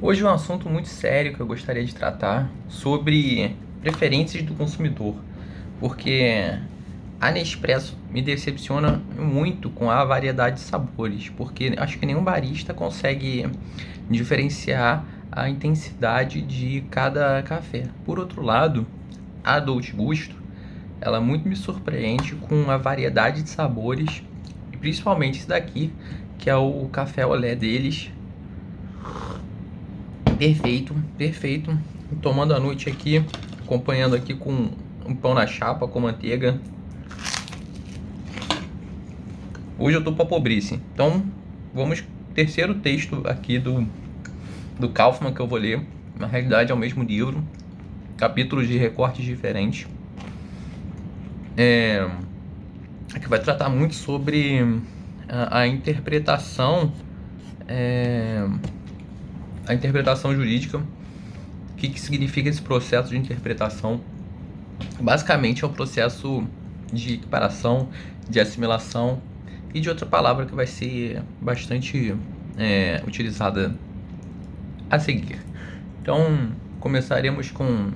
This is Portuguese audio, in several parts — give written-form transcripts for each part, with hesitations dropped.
Hoje é um assunto muito sério que eu gostaria de tratar sobre preferências do consumidor, porque a Nespresso me decepciona muito com a variedade de sabores, porque acho que nenhum barista consegue diferenciar a intensidade de cada café. Por outro lado, a Dolce Gusto, ela muito me surpreende com a variedade de sabores, e principalmente esse daqui, que é o café olé deles. Perfeito, perfeito. Tomando a noite aqui, acompanhando aqui com um pão na chapa com manteiga. Hoje eu tô pra pobrice. Então, vamos terceiro texto aqui do Kaufman que eu vou ler. Na realidade é o mesmo livro, capítulos de recortes diferentes. Que vai tratar muito sobre a interpretação, a interpretação jurídica. O que significa esse processo de interpretação? Basicamente é um processo de equiparação, de assimilação e de outra palavra que vai ser bastante utilizada a seguir. Então, começaremos com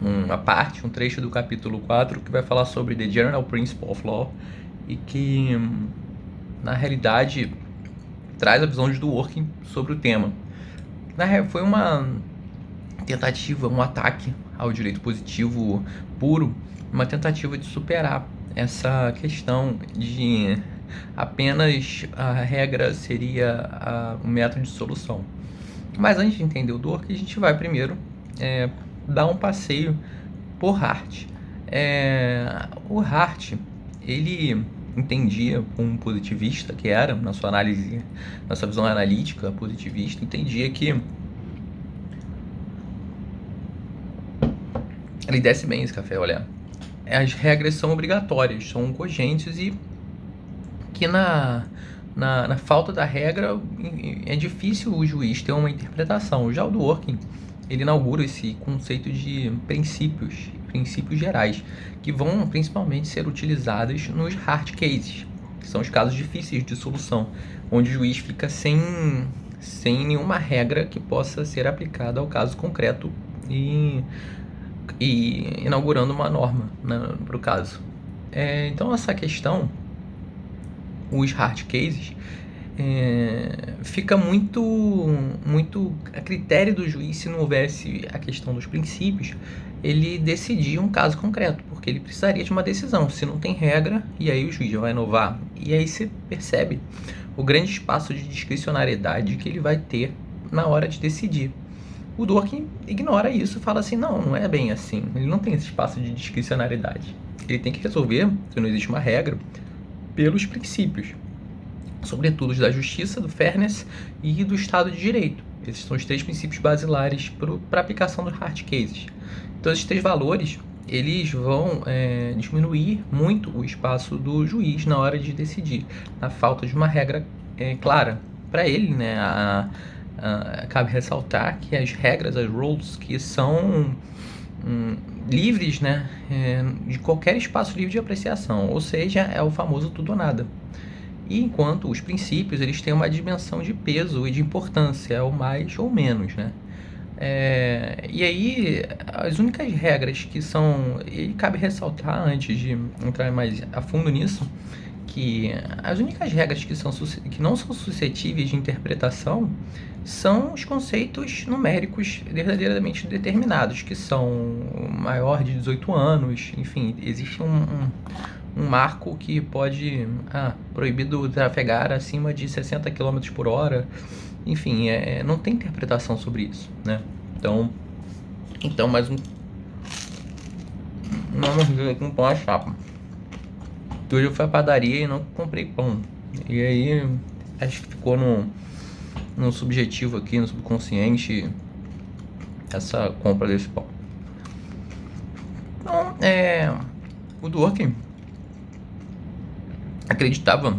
um trecho do capítulo 4 que vai falar sobre The General Principle of Law e que, na realidade, traz a visão de Dworkin sobre o tema. Foi uma tentativa, um ataque ao direito positivo puro, uma tentativa de superar essa questão de apenas a regra seria o método de solução. Mas antes de entender o Dworkin, a gente vai primeiro dar um passeio por Hart. O Hart, ele entendia, como um positivista que era, na sua análise, na sua visão analítica positivista, entendia que ele desce bem esse café, olha. As regras são obrigatórias, são cogentes e que na falta da regra é difícil o juiz ter uma interpretação. Já o Dworkin, ele inaugura esse conceito de princípios gerais, que vão principalmente ser utilizados nos hard cases, que são os casos difíceis de solução, onde o juiz fica sem nenhuma regra que possa ser aplicada ao caso concreto e inaugurando uma norma para o caso. Então essa questão, os hard cases, fica muito a critério do juiz. Se não houvesse a questão dos princípios, ele decidia um caso concreto, porque ele precisaria de uma decisão. Se não tem regra, e aí o juiz vai inovar, e aí você percebe o grande espaço de discricionariedade que ele vai ter na hora de decidir. O Dworkin ignora isso e fala assim, não é bem assim, ele não tem esse espaço de discricionariedade. Ele tem que resolver, se não existe uma regra, pelos princípios, sobretudo da justiça, do fairness e do Estado de Direito. Esses são os três princípios basilares para a aplicação dos hard cases. Então, esses três valores, eles vão diminuir muito o espaço do juiz na hora de decidir, na falta de uma regra clara para ele, né? Cabe ressaltar que as regras, as rules, que são livres, né, de qualquer espaço livre de apreciação, ou seja, é o famoso tudo ou nada. E enquanto os princípios, eles têm uma dimensão de peso e de importância, é o mais ou menos, né? E aí, as únicas regras que são... E cabe ressaltar, antes de entrar mais a fundo nisso, que as únicas regras que não são suscetíveis de interpretação são os conceitos numéricos verdadeiramente determinados, que são maior de 18 anos, enfim, existe um marco que pode proibido trafegar acima de 60 km por hora, enfim, não tem interpretação sobre isso, né? Então mais um pão à chapa. Hoje eu fui à padaria e não comprei pão. E aí, acho que ficou no subjetivo aqui, no subconsciente, essa compra desse pão. Então, o Dworkin acreditava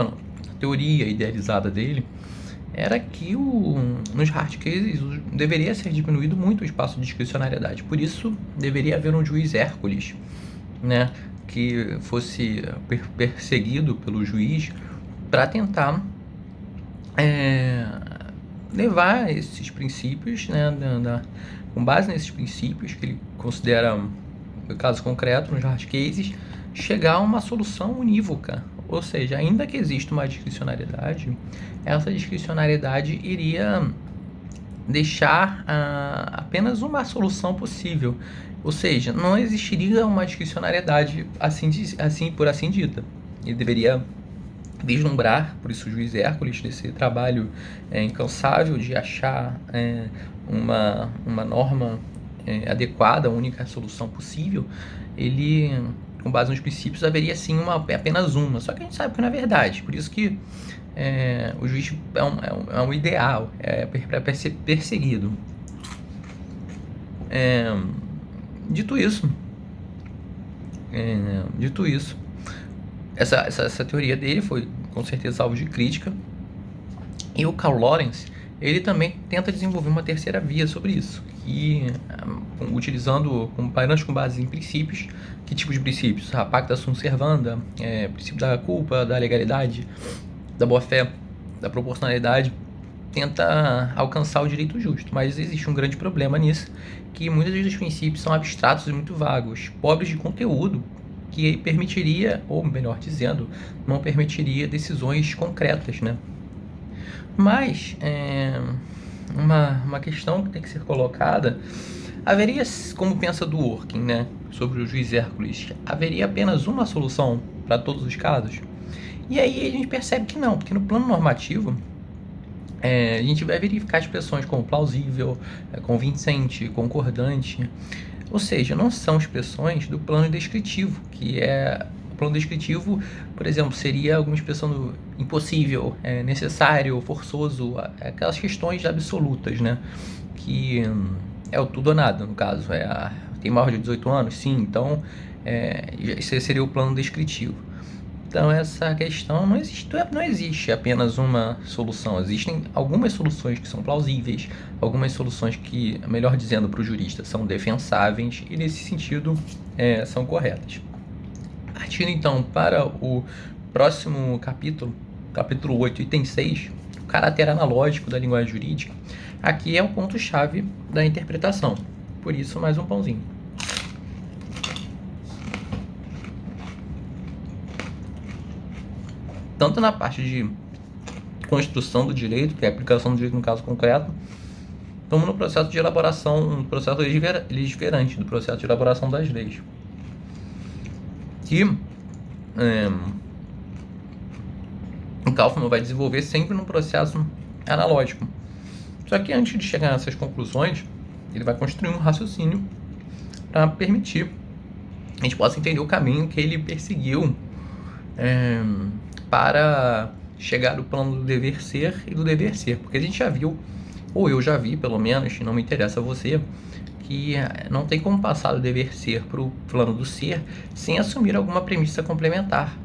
na teoria idealizada dele, era que nos hard cases deveria ser diminuído muito o espaço de discricionariedade. Por isso, deveria haver um juiz Hércules, né, que fosse perseguido pelo juiz para tentar levar esses princípios, né, com base nesses princípios que ele considera o caso concreto nos hard cases, chegar a uma solução unívoca. Ou seja, ainda que exista uma discricionariedade, essa discricionariedade iria deixar apenas uma solução possível. Ou seja, não existiria uma discricionariedade por assim dita. Ele deveria vislumbrar, por isso o juiz Hércules, desse trabalho incansável de achar uma norma adequada, a única solução possível. Ele, com base nos princípios, haveria sim apenas uma, só que a gente sabe que não é verdade, por isso que o juiz é um ideal, para ser perseguido. Dito isso, essa teoria dele foi com certeza alvo de crítica, e o Carl Lorenz, ele também tenta desenvolver uma terceira via sobre isso, e utilizando parâmetros com base em princípios. Que tipo de princípios? A pacta sunt servanda, princípio da culpa, da legalidade, da boa-fé, da proporcionalidade, tenta alcançar o direito justo, mas existe um grande problema nisso, que muitos dos princípios são abstratos e muito vagos, pobres de conteúdo, que permitiria, ou melhor dizendo, não permitiria decisões concretas, né? Mas uma questão que tem que ser colocada: haveria, como pensa Dworkin, né, sobre o juiz Hércules, haveria apenas uma solução para todos os casos? E aí a gente percebe que não, porque no plano normativo a gente vai verificar expressões como plausível, convincente, concordante, ou seja, não são expressões do plano descritivo, que o plano descritivo, por exemplo, seria alguma expressão do impossível, necessário, forçoso, aquelas questões absolutas, né, que é o tudo ou nada, no caso, tem maior de 18 anos, sim, então esse seria o plano descritivo. Então essa questão não existe apenas uma solução, existem algumas soluções que são plausíveis, algumas soluções que, melhor dizendo para o jurista, são defensáveis e nesse sentido são corretas. Partindo então para o próximo capítulo, capítulo 8, item 6, o caráter analógico da linguagem jurídica. Aqui é o ponto-chave da interpretação, por isso mais um pãozinho. Tanto na parte de construção do direito, que é a aplicação do direito no caso concreto, como no processo de elaboração, no processo legiferante, do processo de elaboração das leis. Que o Kaufmann vai desenvolver sempre no processo analógico. Só que antes de chegar nessas conclusões, ele vai construir um raciocínio para permitir que a gente possa entender o caminho que ele perseguiu para chegar ao plano do dever ser e do dever ser. Porque a gente já viu, ou eu já vi pelo menos, não me interessa você, que não tem como passar do dever ser para o plano do ser sem assumir alguma premissa complementar.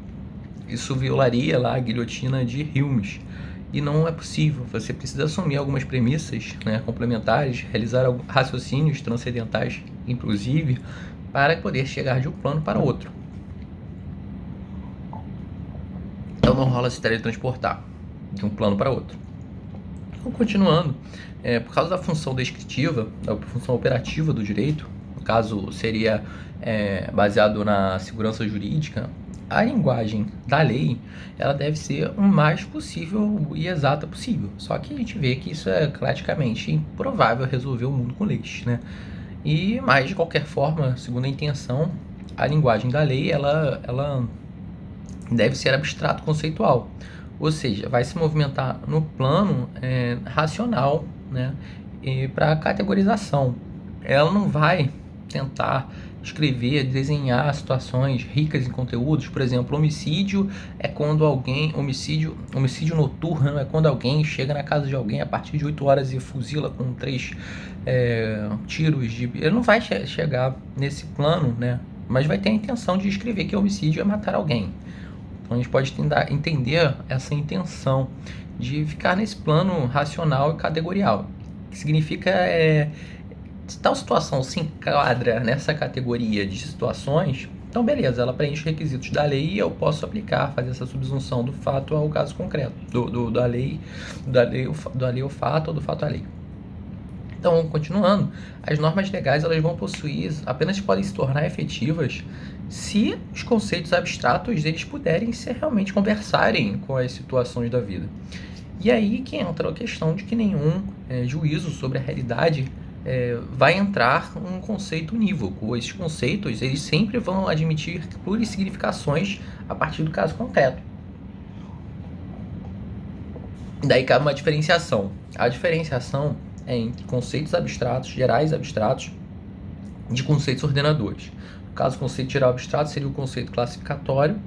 Isso violaria lá a guilhotina de Hilmes. E não é possível, você precisa assumir algumas premissas, né, complementares, realizar raciocínios transcendentais, inclusive, para poder chegar de um plano para outro. Então não rola se teletransportar de um plano para outro. Então, continuando, por causa da função descritiva, da função operativa do direito, no caso seria baseado na segurança jurídica, a linguagem da lei, ela deve ser o mais possível e exata possível. Só que a gente vê que isso é praticamente improvável resolver o mundo com leis, né? Mas de qualquer forma, segundo a intenção, a linguagem da lei, ela deve ser abstrato conceitual. Ou seja, vai se movimentar no plano racional, né? Para categorização. Ela não vai tentar escrever, desenhar situações ricas em conteúdos. Por exemplo, homicídio é quando alguém, homicídio noturno é quando alguém chega na casa de alguém a partir de 8 horas e fuzila com 3 tiros de... Ele não vai chegar nesse plano, né? Mas vai ter a intenção de escrever que homicídio é matar alguém. Então a gente pode tentar entender essa intenção de ficar nesse plano racional e categorial. O que significa se tal situação se enquadra nessa categoria de situações, Então, beleza, ela preenche os requisitos da lei e eu posso aplicar, fazer essa subsunção do fato ao caso concreto, da lei ao fato ou do fato à lei. Então, continuando, as normas legais elas vão possuir, apenas podem se tornar efetivas se os conceitos abstratos eles puderem ser realmente conversarem com as situações da vida. E aí que entra a questão de que nenhum juízo sobre a realidade vai entrar um conceito unívoco. Esses conceitos eles sempre vão admitir plurissignificações a partir do caso concreto. Daí cabe uma diferenciação. A diferenciação é entre conceitos abstratos, gerais abstratos, de conceitos ordenadores. No caso, o conceito geral abstrato seria o conceito classificatório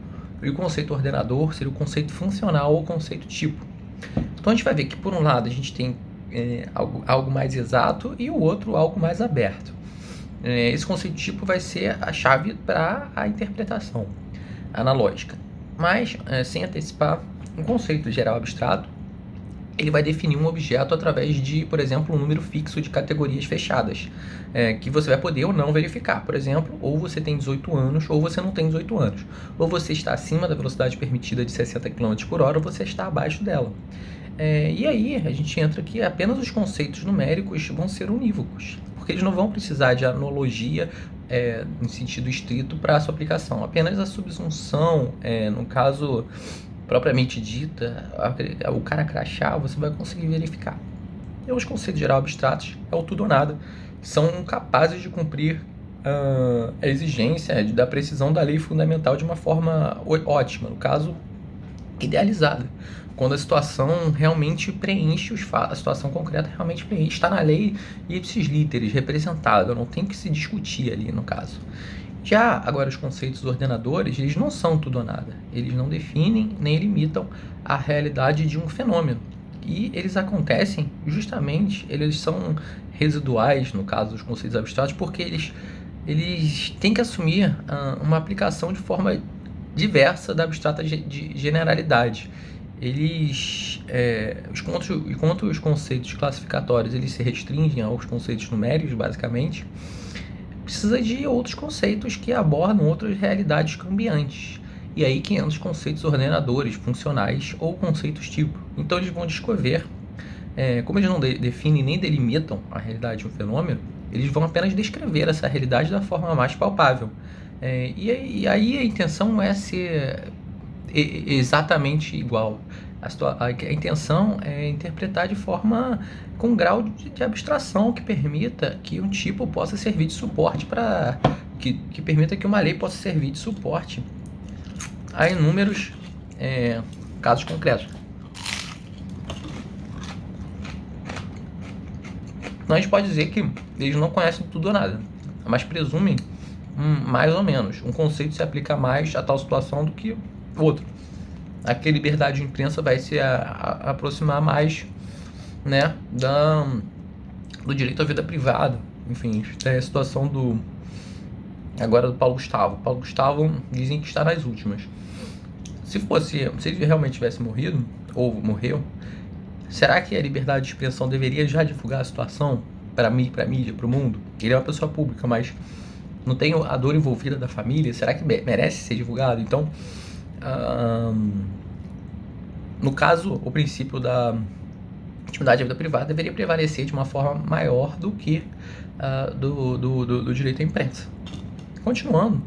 e o conceito ordenador seria o conceito funcional ou conceito tipo. Então a gente vai ver que por um lado a gente tem algo mais exato e o outro algo mais aberto. Esse conceito tipo vai ser a chave para a interpretação analógica. Mas, sem antecipar, um conceito geral abstrato ele vai definir um objeto através de, por exemplo, um número fixo de categorias fechadas, que você vai poder ou não verificar. Por exemplo, ou você tem 18 anos ou você não tem 18 anos. Ou você está acima da velocidade permitida de 60 km por hora ou você está abaixo dela. E aí a gente entra que apenas os conceitos numéricos vão ser unívocos, porque eles não vão precisar de analogia em sentido estrito para a sua aplicação. Apenas a subsunção, no caso propriamente dita, o cara crachá, você vai conseguir verificar. E os conceitos geral abstratos é o tudo ou nada, são capazes de cumprir a exigência da precisão da lei fundamental de uma forma ótima, no caso, idealizada. Quando a situação realmente preenche os fatos, a situação concreta realmente preenche, está na lei ipsis literis, representada, não tem que se discutir ali no caso. Já agora os conceitos ordenadores, eles não são tudo ou nada, eles não definem nem limitam a realidade de um fenômeno. E eles acontecem justamente, eles são residuais, no caso dos conceitos abstratos, porque eles têm que assumir uma aplicação de forma diversa da abstrata de generalidade. Enquanto os conceitos classificatórios eles se restringem aos conceitos numéricos, basicamente, precisa de outros conceitos que abordam outras realidades cambiantes. E aí que entram os conceitos ordenadores, funcionais ou conceitos tipo. Então eles vão descrever, como eles não definem nem delimitam a realidade de um fenômeno, eles vão apenas descrever essa realidade da forma mais palpável. E aí a intenção é ser exatamente igual. A intenção é interpretar de forma com um grau de abstração que permita que um tipo possa servir de suporte para que permita que uma lei possa servir de suporte a inúmeros casos concretos. Então a gente pode dizer que eles não conhecem tudo ou nada, mas presumem mais ou menos. Um conceito se aplica mais a tal situação do que outro. Aqui a liberdade de imprensa vai se aproximar mais, né, do direito à vida privada. Enfim, é a situação agora do Paulo Gustavo. Paulo Gustavo dizem que está nas últimas. Se ele realmente tivesse morrido, ou morreu, será que a liberdade de expressão deveria já divulgar a situação para mídia, para o mundo? Ele é uma pessoa pública, mas não tem a dor envolvida da família. Será que merece ser divulgado? Então, no caso, o princípio da intimidade da vida privada deveria prevalecer de uma forma maior do que do direito à imprensa. Continuando,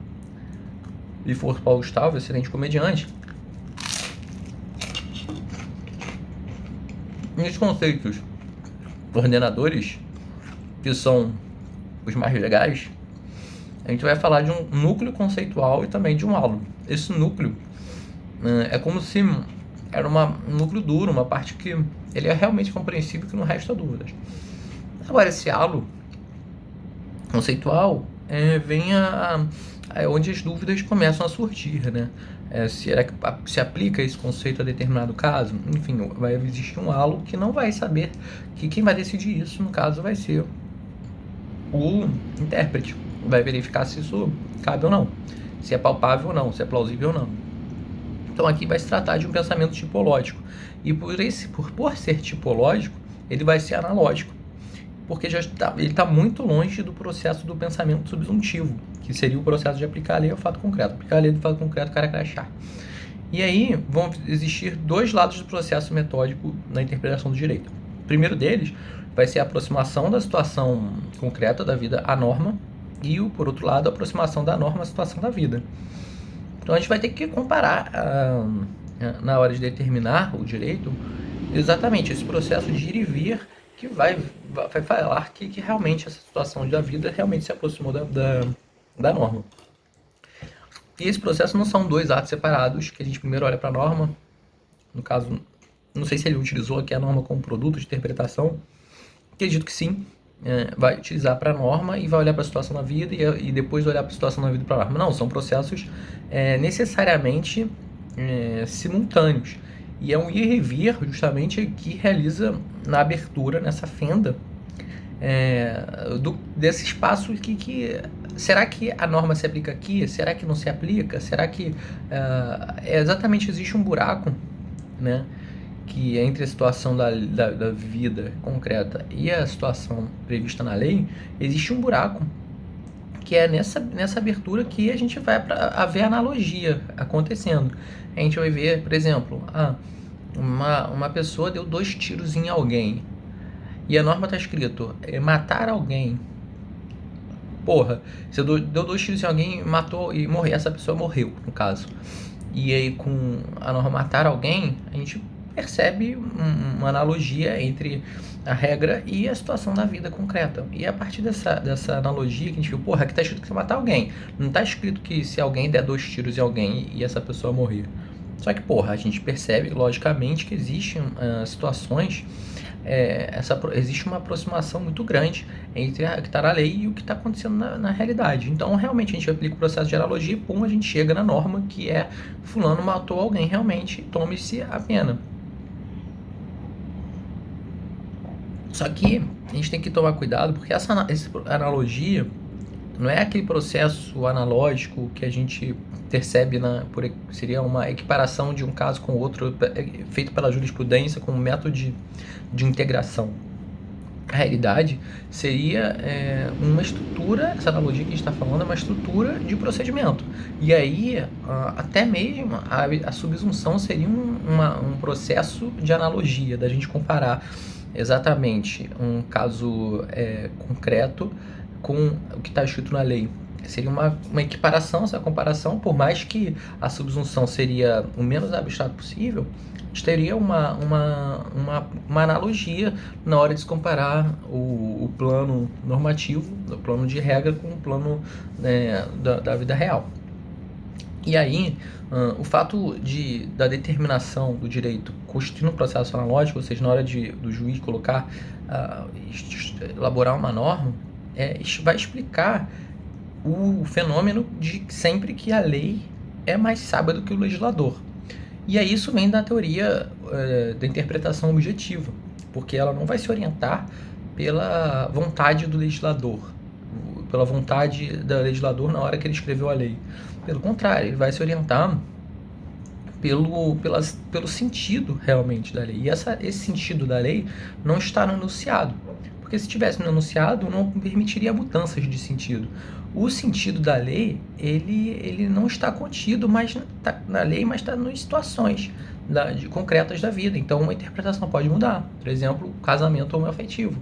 e for Paulo Gustavo, excelente comediante, nos conceitos ordenadores, que são os mais legais, a gente vai falar de um núcleo conceitual e também de um halo. Esse núcleo é como se era um núcleo duro, uma parte que ele é realmente compreensível, que não resta dúvidas. Agora, esse halo conceitual vem onde as dúvidas começam a surgir, né? Será que se aplica esse conceito a determinado caso? Enfim, vai existir um halo que não vai saber, que quem vai decidir isso, no caso, vai ser o intérprete. Vai verificar se isso cabe ou não, se é palpável ou não, se é plausível ou não. Então aqui vai se tratar de um pensamento tipológico. E por ser tipológico, ele vai ser analógico. porque ele está muito longe do processo do pensamento subsuntivo, que seria o processo de aplicar a lei ao fato concreto. Aplicar a lei do fato concreto, o cara crachar. E aí vão existir dois lados do processo metódico na interpretação do direito. O primeiro deles vai ser a aproximação da situação concreta da vida à norma e, por outro lado, a aproximação da norma à situação da vida. Então a gente vai ter que comparar, na hora de determinar o direito, exatamente esse processo de ir e vir que vai falar que realmente essa situação da vida realmente se aproximou da norma. E esse processo não são dois atos separados, que a gente primeiro olha para a norma, no caso, não sei se ele utilizou aqui a norma como produto de interpretação, acredito que sim, vai utilizar para a norma e vai olhar para a situação da vida e depois olhar para a situação da vida e para a norma. Não, são processos necessariamente simultâneos. E é um ir e vir justamente que realiza na abertura, nessa fenda, desse espaço que será que a norma se aplica aqui? Será que não se aplica? Será que exatamente existe um buraco, né, que entre a situação da vida concreta e a situação prevista na lei, existe um buraco que é nessa abertura que a gente vai para ver a analogia acontecendo. A gente vai ver, por exemplo, uma pessoa deu 2 tiros em alguém e a norma está escrito matar alguém. Porra, você deu 2 tiros em alguém, matou e morreu. Essa pessoa morreu, no caso. E aí, com a norma matar alguém, a gente percebe uma analogia entre a regra e a situação da vida concreta. E a partir dessa analogia que a gente viu, porra, aqui tá escrito que você matar alguém. Não tá escrito que se alguém der 2 tiros em alguém e essa pessoa morrer. Só que, porra, a gente percebe, logicamente, que existem situações, existe uma aproximação muito grande entre o que está na lei e o que está acontecendo na realidade. Então, realmente, a gente aplica o processo de analogia e, pum, a gente chega na norma, que é fulano matou alguém, realmente, tome-se a pena. Só que a gente tem que tomar cuidado, porque essa analogia não é aquele processo analógico que a gente percebe, seria uma equiparação de um caso com outro, feito pela jurisprudência como método de integração. A realidade seria uma estrutura, essa analogia que a gente está falando é uma estrutura de procedimento. E aí, até mesmo a subsunção seria um processo de analogia, da gente comparar exatamente um caso concreto com o que está escrito na lei. Seria uma equiparação, essa comparação, por mais que a subsunção seria o menos abstrato possível, teria uma analogia na hora de se comparar o plano normativo, o plano de regra, com o plano da vida real. E aí, o fato da determinação do direito constituir um processo analógico, ou seja, na hora do juiz colocar, elaborar uma norma, vai explicar o fenômeno de sempre que a lei é mais sábia do que o legislador. E aí isso vem da teoria da interpretação objetiva, porque ela não vai se orientar pela vontade do legislador, pela vontade do legislador na hora que ele escreveu a lei. Pelo contrário, ele vai se orientar pelo sentido realmente da lei. E esse sentido da lei não está no enunciado, porque se tivesse no enunciado não permitiria mudanças de sentido. O sentido da lei, ele não está contido na lei, mas está nas situações concretas da vida. Então, uma interpretação pode mudar. Por exemplo, o casamento homoafetivo.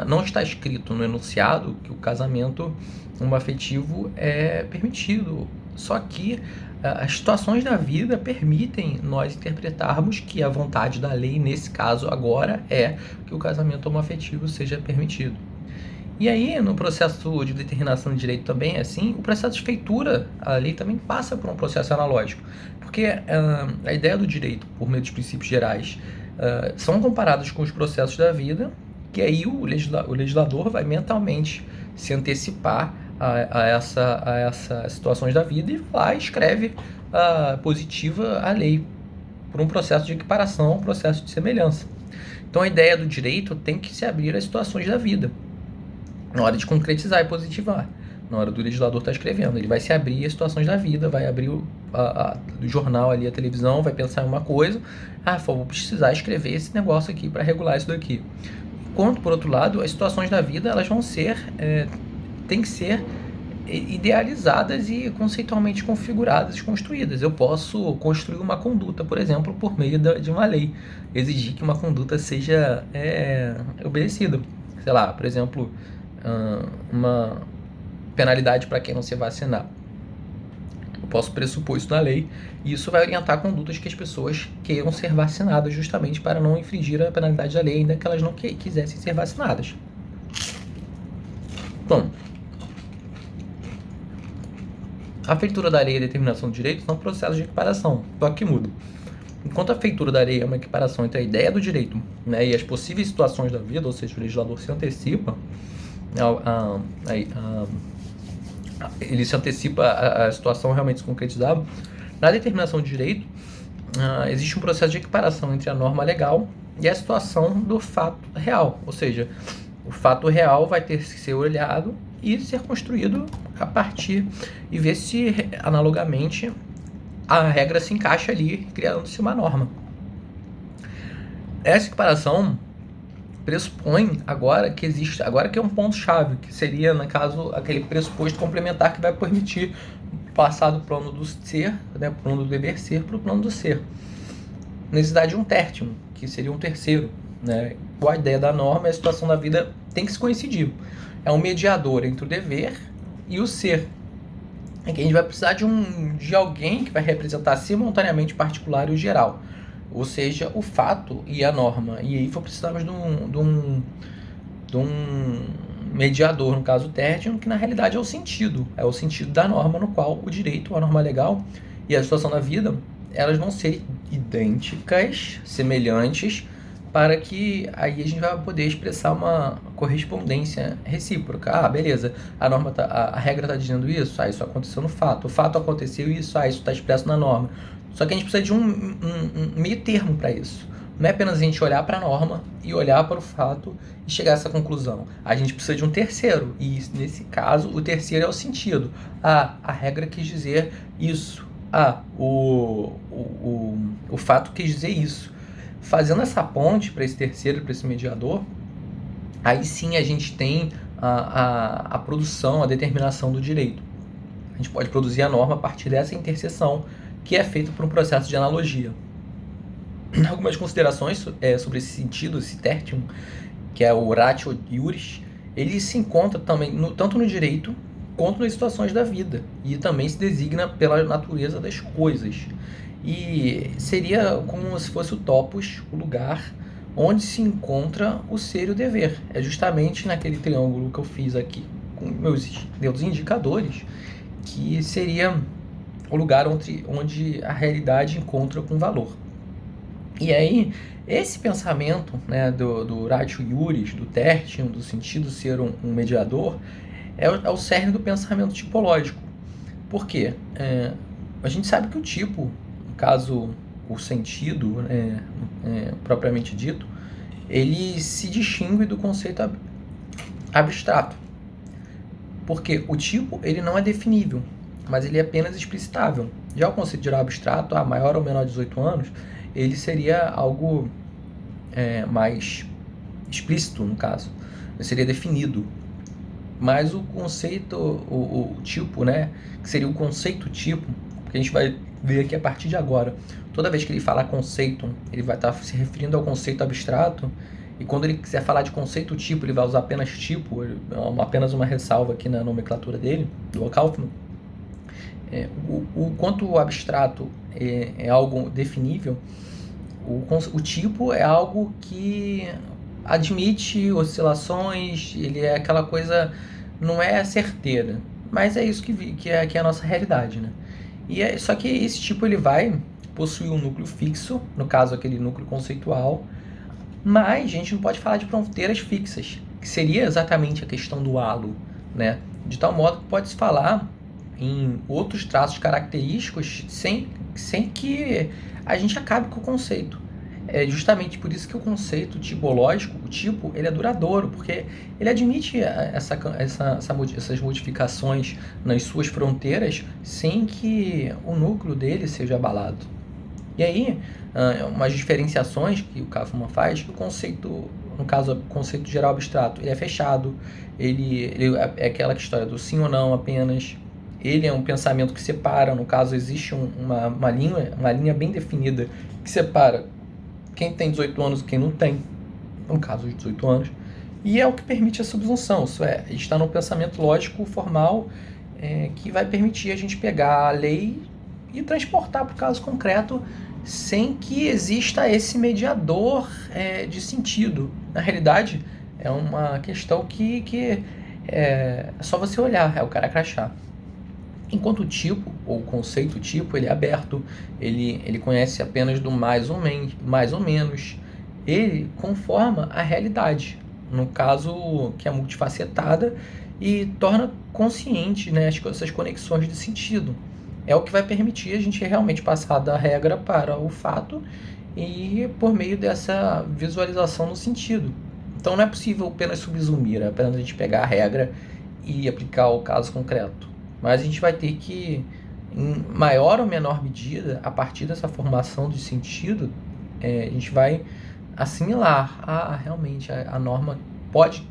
Não está escrito no enunciado que o casamento homoafetivo é permitido. Só que as situações da vida permitem nós interpretarmos que a vontade da lei, nesse caso agora, é que o casamento homoafetivo seja permitido. E aí, no processo de determinação de direito também é assim, o processo de feitura, a lei também passa por um processo analógico, porque a ideia do direito, por meio dos princípios gerais, são comparados com os processos da vida, que aí o legislador vai mentalmente se antecipar a essas situações da vida e lá escreve positiva a lei, por um processo de equiparação, um processo de semelhança. Então a ideia do direito tem que se abrir às situações da vida, na hora de concretizar e positivar, na hora do legislador estar escrevendo. Ele vai se abrir às situações da vida, vai abrir o jornal ali, a televisão, vai pensar em uma coisa, vou precisar escrever esse negócio aqui para regular isso daqui. Enquanto, por outro lado, as situações da vida, elas vão ser, tem que ser idealizadas e conceitualmente configuradas e construídas. Eu posso construir uma conduta, por exemplo, por meio de uma lei, exigir que uma conduta seja obedecida. Sei lá, por exemplo, uma penalidade para quem não se vacinar. Eu posso pressupor isso na lei e isso vai orientar condutas que as pessoas queiram ser vacinadas justamente para não infringir a penalidade da lei, ainda que elas não quisessem ser vacinadas. Bom, a feitura da lei e a determinação do direito são processos de equiparação, só que muda. Enquanto a feitura da lei é uma equiparação entre a ideia do direito, né, e as possíveis situações da vida, ou seja, o legislador se antecipa, ele se antecipa a situação realmente se concretizar. Na determinação do direito, existe um processo de equiparação entre a norma legal e a situação do fato real, ou seja, o fato real vai ter que ser olhado e ser construído a partir e ver se analogamente a regra se encaixa ali, criando-se uma norma. Essa equiparação pressupõe agora que é um ponto-chave, que seria, no caso, aquele pressuposto complementar que vai permitir passar do plano do ser, né, plano do dever ser, para o plano do ser. Necessidade de um tertium, que seria um terceiro, né? A ideia da norma e a situação da vida tem que se coincidir. É um mediador entre o dever e o ser. É que a gente vai precisar de alguém que vai representar simultaneamente o particular e o geral. Ou seja, o fato e a norma. E aí precisamos de um mediador, no caso o tertium, que na realidade é o sentido da norma, no qual o direito, a norma legal e a situação da vida, elas vão ser idênticas, semelhantes, para que aí a gente vai poder expressar uma correspondência recíproca. Beleza, a regra está dizendo isso, isso aconteceu no fato, o fato aconteceu isso, isso está expresso na norma. Só que a gente precisa de um meio termo para isso. Não é apenas a gente olhar para a norma e olhar para o fato e chegar a essa conclusão. A gente precisa de um terceiro, e nesse caso o terceiro é o sentido. A regra quis dizer isso. O fato quis dizer isso. Fazendo essa ponte para esse terceiro, para esse mediador, aí sim a gente tem a produção, a determinação do direito. A gente pode produzir a norma a partir dessa interseção, que é feita por um processo de analogia. Algumas considerações sobre esse sentido, esse tertium, que é o ratio iuris, ele se encontra também tanto no direito quanto nas situações da vida, e também se designa pela natureza das coisas. E seria como se fosse o topos, o lugar onde se encontra o ser e o dever. É justamente naquele triângulo que eu fiz aqui com meus dedos indicadores, que seria o lugar onde a realidade encontra com valor. E aí, esse pensamento, né, do ratio iuris, do tertium, do sentido ser um mediador, é o cerne do pensamento tipológico. Por quê? A gente sabe que o tipo, no caso, o sentido propriamente dito, ele se distingue do conceito abstrato. Porque o tipo ele não é definível, mas ele é apenas explicitável. Já o conceito geral abstrato, maior ou menor de 18 anos, ele seria algo mais explícito, no caso. Ele seria definido. Mas o conceito, o tipo, né, que seria o conceito tipo, que a gente vai ver aqui a partir de agora. Toda vez que ele falar conceito, ele vai estar se referindo ao conceito abstrato, e quando ele quiser falar de conceito tipo, ele vai usar apenas tipo, apenas uma ressalva aqui na nomenclatura dele, do Kaufmann. Quanto o abstrato é algo definível, o tipo é algo que admite oscilações, ele é aquela coisa, não é certeira, mas é isso que é a nossa realidade, né? Só que esse tipo ele vai possuir um núcleo fixo, no caso aquele núcleo conceitual, mas a gente não pode falar de fronteiras fixas, que seria exatamente a questão do halo, né? De tal modo que pode-se falar em outros traços característicos sem que a gente acabe com o conceito. É justamente por isso que o conceito tipológico, o tipo, ele é duradouro, porque ele admite essas modificações nas suas fronteiras sem que o núcleo dele seja abalado. E aí, umas diferenciações que o Kaufmann faz, que o conceito, no caso, o conceito geral abstrato, ele é fechado, ele é aquela história do sim ou não apenas. Ele é um pensamento que separa, no caso, existe uma linha bem definida que separa quem tem 18 anos e quem não tem, no caso, os 18 anos. E é o que permite a subsunção, isso é, a gente está num pensamento lógico formal que vai permitir a gente pegar a lei e transportar para o caso concreto sem que exista esse mediador de sentido. Na realidade, é uma questão que é só você olhar, é o cara crachá. Enquanto o tipo, ou o conceito tipo, ele é aberto, ele conhece apenas do mais ou menos, ele conforma a realidade, no caso que é multifacetada, e torna consciente, né, essas conexões de sentido. É o que vai permitir a gente realmente passar da regra para o fato e por meio dessa visualização no sentido. Então não é possível apenas subsumir, é apenas a gente pegar a regra e aplicar o caso concreto. Mas a gente vai ter que, em maior ou menor medida, a partir dessa formação de sentido, a gente vai assimilar, realmente a norma pode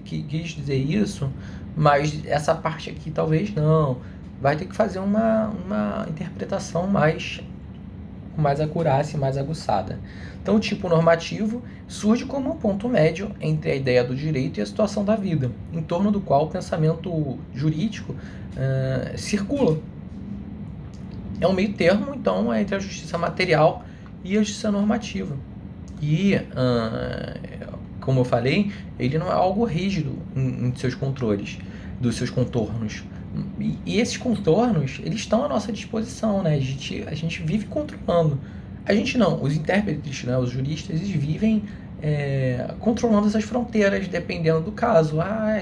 quis dizer isso, mas essa parte aqui talvez não. Vai ter que fazer uma interpretação com mais acurácia e mais aguçada. Então, o tipo normativo surge como um ponto médio entre a ideia do direito e a situação da vida, em torno do qual o pensamento jurídico circula. É um meio termo, então, entre a justiça material e a justiça normativa. E, como eu falei, ele não é algo rígido em seus controles, dos seus contornos. E esses contornos, eles estão à nossa disposição, né? A gente vive controlando. A gente não, os intérpretes, né, os juristas, eles vivem controlando essas fronteiras, dependendo do caso.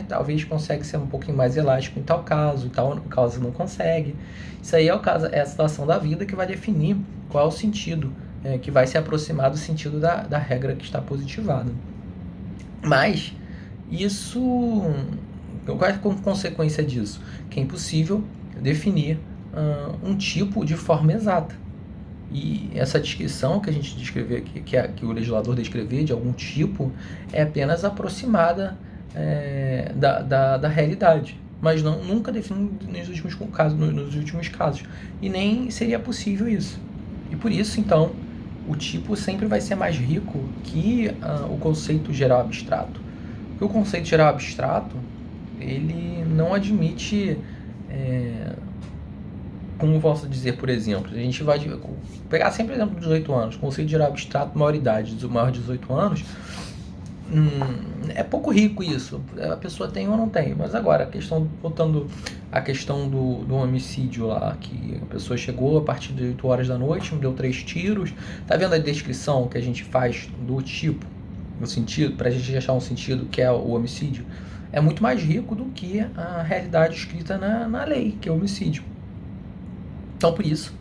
Talvez consegue ser um pouquinho mais elástico em tal caso, em tal caso não consegue. Isso aí é a situação da vida que vai definir qual é o sentido, que vai se aproximar do sentido da regra que está positivada. Mas isso, qual é a consequência disso? Que é impossível definir um tipo de forma exata. E essa descrição que a gente descreveu aqui, que o legislador descrever de algum tipo, é apenas aproximada da realidade, mas nunca define nos últimos casos. E nem seria possível isso. E por isso, então, o tipo sempre vai ser mais rico que o conceito geral abstrato. Porque o conceito geral abstrato, ele não admite, como posso dizer, por exemplo, a gente vai pegar sempre o exemplo dos 18 anos, conceito geral abstrato, maioridade, maior de 18 anos, é pouco rico isso, a pessoa tem ou não tem. Mas agora, voltando à questão do homicídio lá, que a pessoa chegou a partir de 8 horas da noite, deu 3 tiros, tá vendo a descrição que a gente faz do tipo, no sentido, pra gente achar um sentido que é o homicídio, é muito mais rico do que a realidade escrita na lei, que é o homicídio. Então, por isso,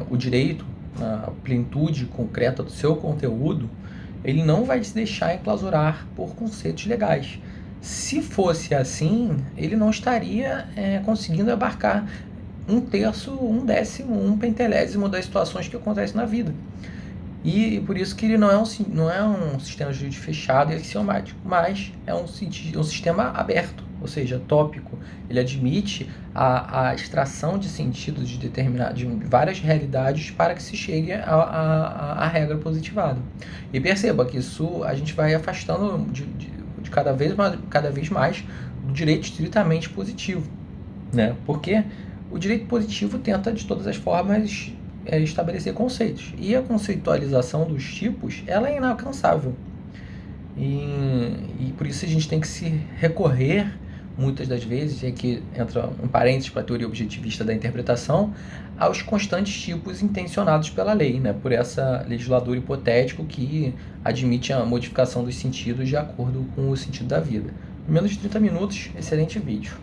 o direito, a plenitude concreta do seu conteúdo, ele não vai se deixar enclausurar por conceitos legais. Se fosse assim, ele não estaria conseguindo abarcar 1/3, 1/10, 1/pentelésimo das situações que acontecem na vida. E por isso que ele não é um sistema jurídico fechado e axiomático, mas é um sistema aberto, ou seja, tópico. Ele admite a extração de sentidos de várias realidades para que se chegue à regra positivada. E perceba que isso a gente vai afastando de cada vez mais do direito estritamente positivo, né? Porque o direito positivo tenta de todas as formas estabelecer conceitos, e a conceitualização dos tipos, ela é inalcançável, e por isso a gente tem que se recorrer muitas das vezes, que entra um parênteses para a teoria objetivista da interpretação, aos constantes tipos intencionados pela lei, né, por essa legislador hipotético que admite a modificação dos sentidos de acordo com o sentido da vida. Em menos de 30 minutos, excelente vídeo.